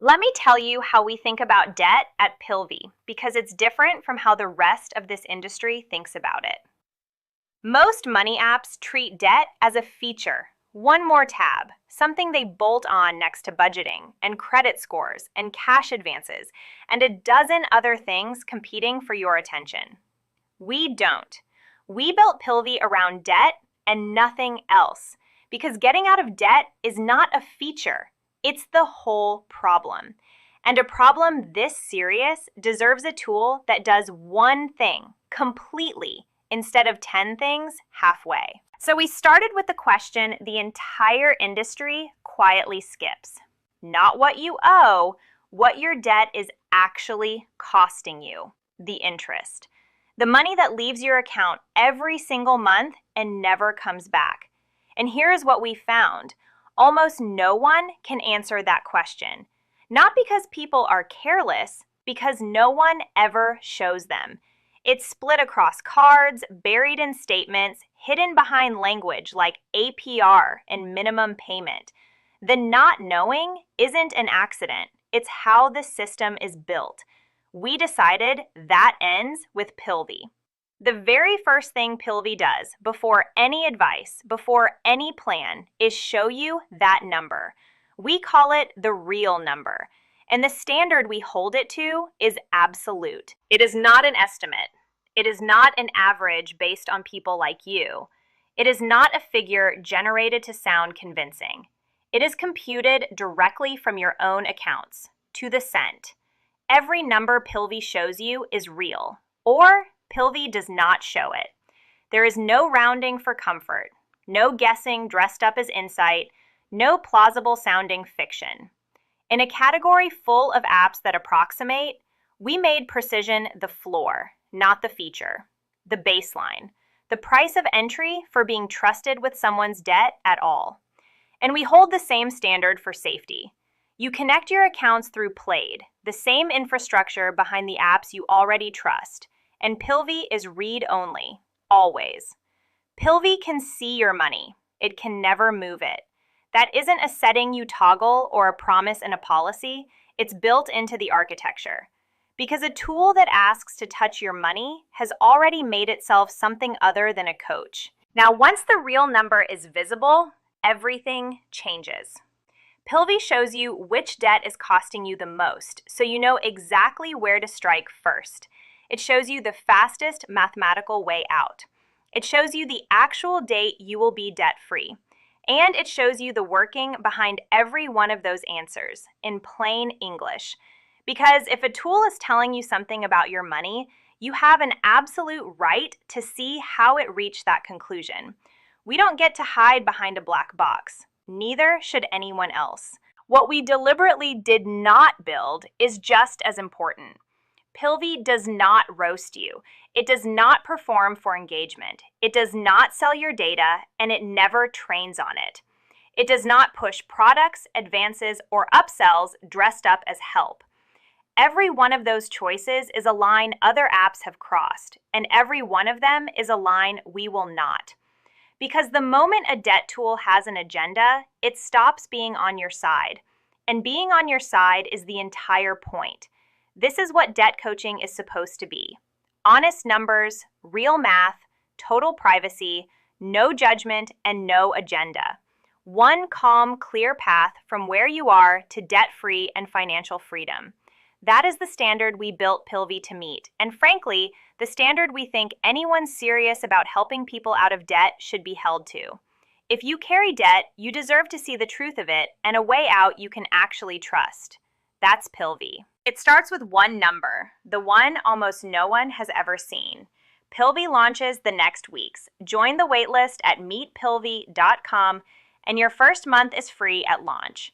Let me tell you how we think about debt at PILVI, because it's different from how the rest of this industry thinks about it. Most money apps treat debt as a feature, one more tab, something they bolt on next to budgeting and credit scores and cash advances and a dozen other things competing for your attention. We don't. We built PILVI around debt and nothing else, because getting out of debt is not a feature. It's the whole problem. And a problem this serious deserves a tool that does one thing completely instead of 10 things halfway. So we started with the question the entire industry quietly skips. Not what you owe, what your debt is actually costing you, the interest. The money that leaves your account every single month and never comes back. And here is what we found. Almost no one can answer that question. Not because people are careless, because no one ever shows them. It's split across cards, buried in statements, hidden behind language like APR and minimum payment. The not knowing isn't an accident. It's how the system is built. We decided that ends with PILVI. The very first thing PILVI does before any advice, before any plan, is show you that number. We call it the real number, and the standard we hold it to is absolute. It is not an estimate. It is not an average based on people like you. It is not a figure generated to sound convincing. It is computed directly from your own accounts, to the cent. Every number PILVI shows you is real, or PILVI does not show it. There is no rounding for comfort, no guessing dressed up as insight, no plausible sounding fiction. In a category full of apps that approximate, we made precision the floor, not the feature, the baseline, the price of entry for being trusted with someone's debt at all. And we hold the same standard for safety. You connect your accounts through Plaid, the same infrastructure behind the apps you already trust. And PILVI is read-only, always. PILVI can see your money. It can never move it. That isn't a setting you toggle or a promise in a policy. It's built into the architecture. Because a tool that asks to touch your money has already made itself something other than a coach. Now, once the real number is visible, everything changes. PILVI shows you which debt is costing you the most, so you know exactly where to strike first. It shows you the fastest mathematical way out. It shows you the actual date you will be debt-free. And it shows you the working behind every one of those answers in plain English. Because if a tool is telling you something about your money, you have an absolute right to see how it reached that conclusion. We don't get to hide behind a black box. Neither should anyone else. What we deliberately did not build is just as important. PILVI does not roast you. It does not perform for engagement. It does not sell your data, and it never trains on it. It does not push products, advances, or upsells dressed up as help. Every one of those choices is a line other apps have crossed, and every one of them is a line we will not. Because the moment a debt tool has an agenda, it stops being on your side. And being on your side is the entire point. This is what debt coaching is supposed to be. Honest numbers, real math, total privacy, no judgment, and no agenda. One calm, clear path from where you are to debt-free and financial freedom. That is the standard we built PILVI to meet, and frankly, the standard we think anyone serious about helping people out of debt should be held to. If you carry debt, you deserve to see the truth of it and a way out you can actually trust. That's PILVI. It starts with one number, the one almost no one has ever seen. PILVI launches the next weeks. Join the waitlist at meetpilvi.com, and your first month is free at launch.